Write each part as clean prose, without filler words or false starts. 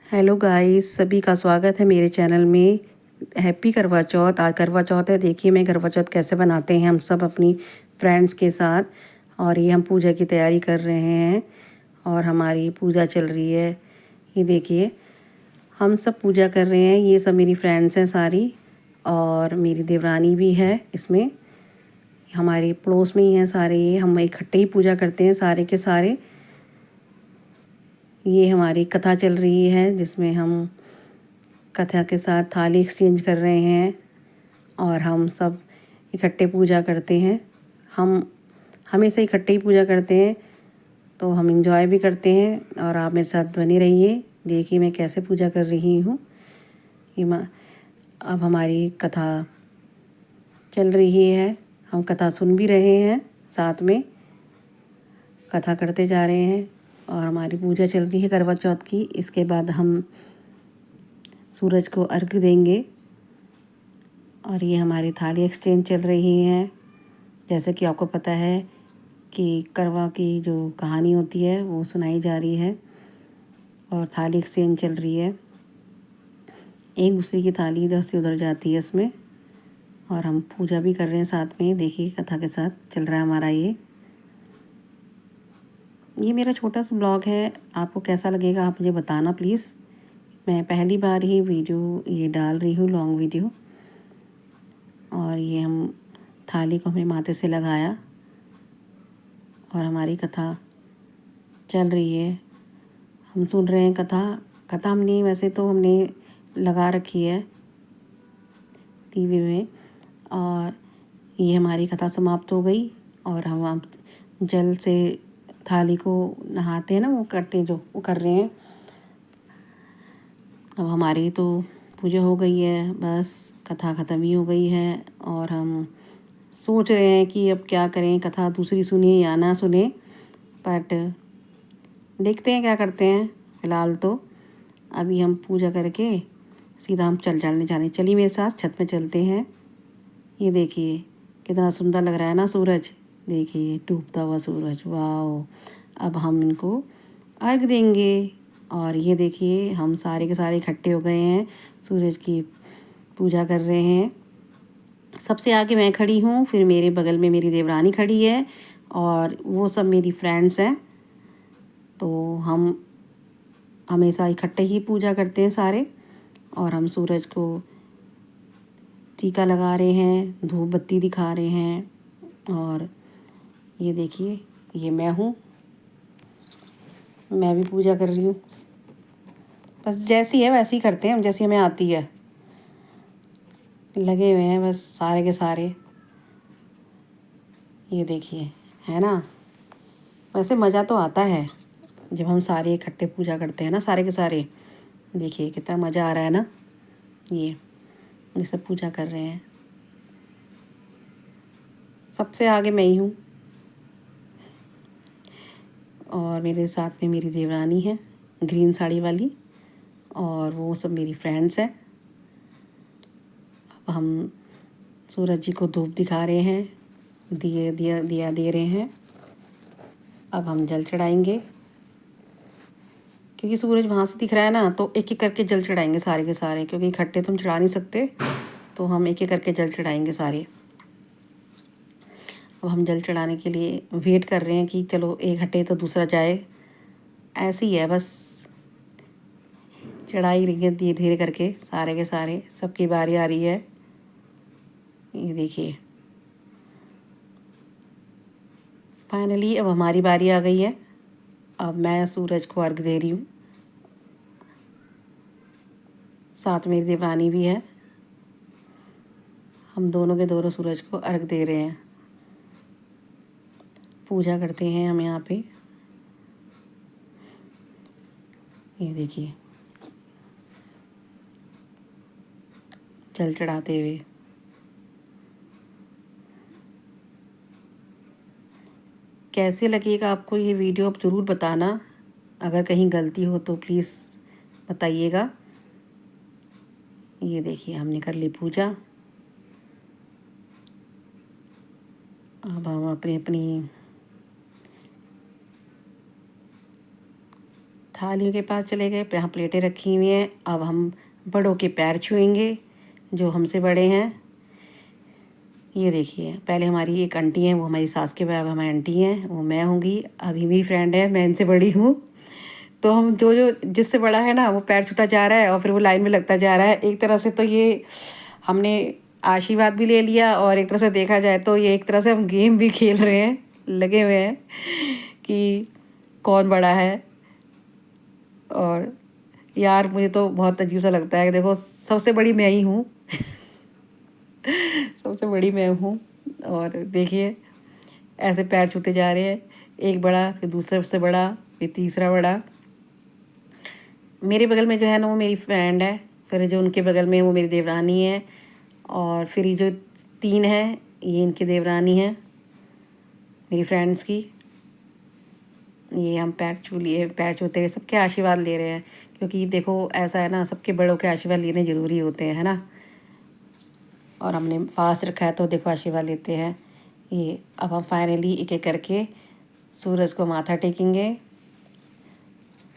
Hello guys, सभी का स्वागत है मेरे चैनल में। हैप्पी करवा चौथ। आज करवा चौथ है। देखिए मैं करवा चौथ कैसे बनाते हैं हम सब अपनी फ्रेंड्स के साथ। और ये हम पूजा की तैयारी कर रहे हैं और हमारी पूजा चल रही है। ये देखिए हम सब पूजा कर रहे हैं। ये सब मेरी फ्रेंड्स हैं सारी, और मेरी देवरानी भी है इसमें। हमारे पड़ोस में ही हैं सारे। ये हम इकट्ठे ही पूजा करते हैं सारे के सारे। ये हमारी कथा चल रही है जिसमें हम कथा के साथ थाली एक्सचेंज कर रहे हैं और हम सब इकट्ठे पूजा करते हैं। हम हमेशा इकट्ठे ही पूजा करते हैं, तो हम इंजॉय भी करते हैं। और आप मेरे साथ बने रहिए। देखिए मैं कैसे पूजा कर रही हूँ। अब हमारी कथा चल रही है। हम कथा सुन भी रहे हैं, साथ में कथा करते जा रहे हैं। और हमारी पूजा चल रही है करवा चौथ की। इसके बाद हम सूरज को अर्घ्य देंगे। और ये हमारी थाली एक्सचेंज चल रही है। जैसे कि आपको पता है कि करवा की जो कहानी होती है वो सुनाई जा रही है और थाली एक्सचेंज चल रही है। एक दूसरे की थाली इधर से उधर जाती है इसमें। और हम पूजा भी कर रहे हैं साथ में। देखिए कथा के साथ चल रहा है हमारा ये मेरा छोटा सा ब्लॉग है। आपको कैसा लगेगा आप मुझे बताना प्लीज़। मैं पहली बार ही वीडियो ये डाल रही हूँ, लॉन्ग वीडियो। और ये हम थाली को हमने माथे से लगाया और हमारी कथा चल रही है। हम सुन रहे हैं कथा। कथा हमने वैसे तो हमने लगा रखी है टीवी में। और ये हमारी कथा समाप्त हो गई और हम अब जल से थाली को नहाते हैं ना, वो करते हैं जो वो कर रहे हैं। अब हमारी तो पूजा हो गई है, बस कथा ख़त्म ही हो गई है। और हम सोच रहे हैं कि अब क्या करें, कथा दूसरी सुने या ना सुने, बट देखते हैं क्या करते हैं। फ़िलहाल तो अभी हम पूजा करके सीधा हम जाने चलिए मेरे साथ छत पे चलते हैं। ये देखिए कितना सुंदर लग रहा है ना सूरज। देखिए डूबता हुआ सूरज, वाह। अब हम इनको अर्घ देंगे। और ये देखिए हम सारे के सारे इकट्ठे हो गए हैं, सूरज की पूजा कर रहे हैं। सबसे आगे मैं खड़ी हूँ, फिर मेरे बगल में मेरी देवरानी खड़ी है और वो सब मेरी फ्रेंड्स हैं। तो हम हमेशा इकट्ठे ही पूजा करते हैं सारे। और हम सूरज को टीका लगा रहे हैं, धूप बत्ती दिखा रहे हैं। और ये देखिए ये मैं हूँ, मैं भी पूजा कर रही हूँ। बस जैसी है वैसी करते हैं हम, जैसी हमें आती है। लगे हुए हैं बस सारे के सारे। ये देखिए है ना। वैसे मज़ा तो आता है जब हम सारे इकट्ठे पूजा करते हैं ना, सारे के सारे। देखिए कितना मज़ा आ रहा है ना। ये सब पूजा कर रहे हैं। सबसे आगे मैं ही हूँ और मेरे साथ में मेरी देवरानी है, ग्रीन साड़ी वाली। और वो सब मेरी फ्रेंड्स हैं। अब हम सूरज जी को धूप दिखा रहे हैं, दिया दे रहे हैं। अब हम जल चढ़ाएंगे, क्योंकि सूरज वहाँ से दिख रहा है ना, तो एक एक करके जल चढ़ाएंगे सारे के सारे, क्योंकि इकट्ठे तो हम चढ़ा नहीं सकते। तो हम एक एक करके जल चढ़ाएंगे सारे। अब हम जल चढ़ाने के लिए वेट कर रहे हैं कि चलो एक हटे तो दूसरा जाए। ऐसे ही है बस, चढ़ा ही रही है धीरे धीरे करके सारे के सारे। सबकी बारी आ रही है। ये देखिए फाइनली अब हमारी बारी आ गई है। अब मैं सूरज को अर्घ दे रही हूँ, साथ मेरी देवरानी भी है। हम दोनों के दोनों सूरज को अर्घ दे रहे हैं। पूजा करते हैं हम यहाँ पे। ये देखिए जल चढ़ाते हुए। कैसे लगेगा आपको ये वीडियो, आप ज़रूर बताना। अगर कहीं गलती हो तो प्लीज़ बताइएगा। ये देखिए हमने कर ली पूजा। अब हम अपनी अपनी थालियों के पास चले गए, यहाँ प्लेटें रखी हुई हैं। अब हम बड़ों के पैर छुएंगे जो हमसे बड़े हैं। ये देखिए, पहले हमारी एक आंटी हैं, वो हमारी सास के बाद हमारी आंटी हैं, वो मैं होंगी। अभी मेरी फ्रेंड है, मैं इनसे बड़ी हूँ। तो हम जो जो जिससे बड़ा है ना वो पैर छूता जा रहा है और फिर वो लाइन में लगता जा रहा है। एक तरह से तो ये हमने आशीर्वाद भी ले लिया और एक तरह से देखा जाए तो ये एक तरह से हम गेम भी खेल रहे हैं, लगे हुए हैं कि कौन बड़ा है। और यार मुझे तो बहुत अजीब सा लगता है, देखो सबसे बड़ी मैं ही हूँ। सबसे बड़ी मैं हूँ और देखिए ऐसे पैर छूते जा रहे हैं, एक बड़ा फिर दूसरा उससे बड़ा फिर तीसरा बड़ा। मेरे बगल में जो है ना वो मेरी फ्रेंड है, फिर जो उनके बगल में वो मेरी देवरानी है, और फिर ये जो 3 है ये इनकी देवरानी है मेरी फ्रेंड्स की। ये हम पैर छूते हुए सबके आशीर्वाद ले रहे हैं, क्योंकि देखो ऐसा है ना, सबके बड़ों के आशीर्वाद लेने ज़रूरी होते हैं, है ना। और हमने फास्ट रखा है तो देखो आशीर्वाद लेते हैं। ये अब हम फाइनली एक एक करके सूरज को माथा टेकेंगे,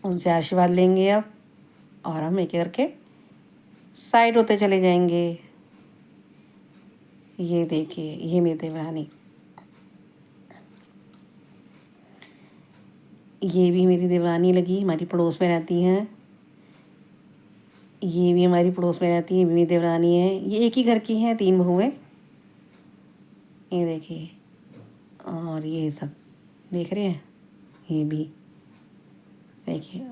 उनसे आशीर्वाद लेंगे अब, और हम एक एक करके साइड होते चले जाएंगे। ये देखिए, ये मेरी देवरानी, ये भी मेरी देवरानी लगी, हमारी पड़ोस में रहती हैं। ये भी हमारी पड़ोस में रहती है, मेरी देवरानी है। ये एक ही घर की हैं, 3 बहुएं। ये देखिए, और ये सब देख रहे हैं, ये भी देखिए।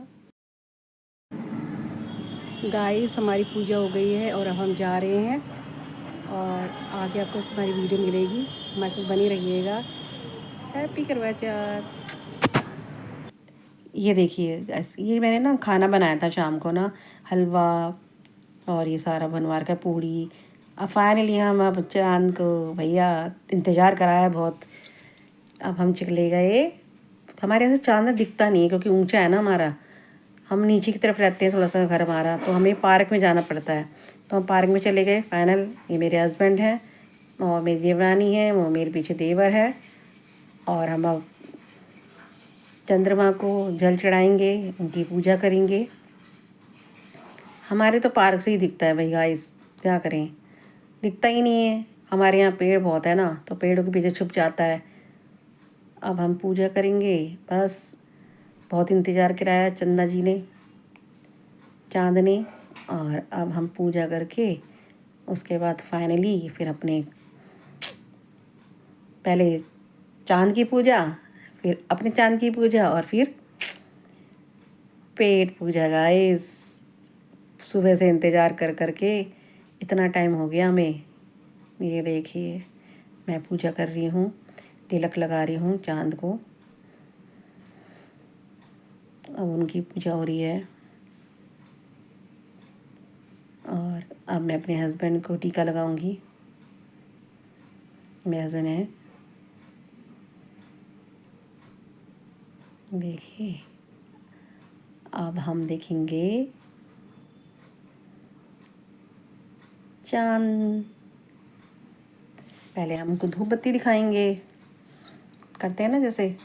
गाइस हमारी पूजा हो गई है और अब हम जा रहे हैं, और आगे आपको हमारी वीडियो मिलेगी, हमारे साथ बनी रहिएगा। हैप्पी करवा चौथ। ये देखिए guys, ये मैंने ना खाना बनाया था शाम को ना, हलवा और ये सारा बनवार का पूड़ी। अब फाइनली हम अब चांद को भैया इंतज़ार कराया बहुत। अब हम चले गए, हमारे यहाँ से चांद दिखता नहीं है क्योंकि ऊंचा है ना हमारा, हम नीचे की तरफ रहते हैं थोड़ा सा घर हमारा, तो हमें पार्क में जाना पड़ता है। तो हम पार्क में चले गए फाइनल। ये मेरे हस्बैंड हैं और मेरी देवरानी है, वो मेरे पीछे देवर है, और हम अब चंद्रमा को जल चढ़ाएंगे, उनकी पूजा करेंगे। हमारे तो पार्क से ही दिखता है भाई गाइस, क्या करें, दिखता ही नहीं है। हमारे यहाँ पेड़ बहुत है ना, तो पेड़ों के पीछे छुप जाता है। अब हम पूजा करेंगे बस, बहुत इंतज़ार कराया चंदा जी ने, चांद ने। और अब हम पूजा करके उसके बाद फाइनली फिर अपने पहले चांद की पूजा, फिर अपने चांद की पूजा, और फिर पेट पूजा गाइस। सुबह से इंतज़ार कर कर के इतना टाइम हो गया हमें। ये देखिए मैं पूजा कर रही हूँ, तिलक लगा रही हूँ चांद को। अब उनकी पूजा हो रही है, और अब मैं अपने हस्बैंड को टीका लगाऊंगी। मेरे हस्बैंड हैं, देखिए। अब हम देखेंगे चांद। पहले हम उनको धूप बत्ती दिखाएंगे, करते हैं ना जैसे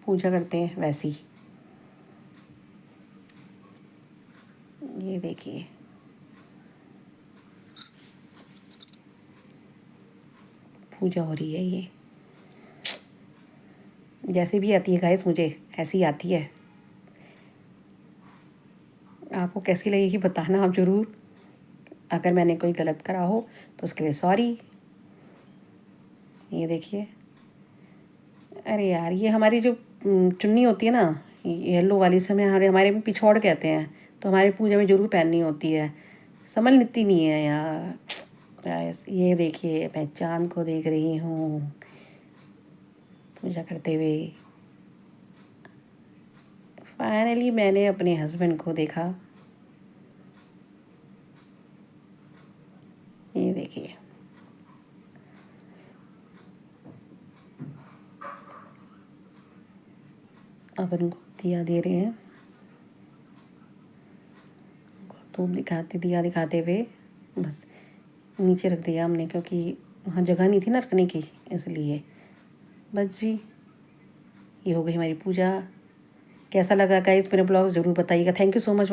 पूजा करते हैं वैसी। ये देखिए पूजा हो रही है, ये जैसे भी आती है गाइस, मुझे ऐसी आती है। आपको कैसी लगेगी बताना आप ज़रूर, अगर मैंने कोई गलत करा हो तो उसके लिए सॉरी। ये देखिए, अरे यार ये हमारी जो चुन्नी होती है ना येलो वाली, समय हमारे में पिछौड़ कहते हैं, तो हमारी पूजा में जरूर पहननी होती है, समझ लेती नहीं है यार। ये देखिए मैं चांद को देख रही हूँ पूजा करते हुए। फाइनली मैंने अपने हस्बैंड को देखा। ये देखिए अब इनको दिया दे रहे हैं, धूप दिया दिखाते हुए। बस नीचे रख दिया हमने क्योंकि वहाँ जगह नहीं थी ना रखने की, इसलिए। बस जी, ये हो गई हमारी पूजा। कैसा लगा गाइस मेरा ब्लॉग ज़रूर बताइएगा। Thank you so much.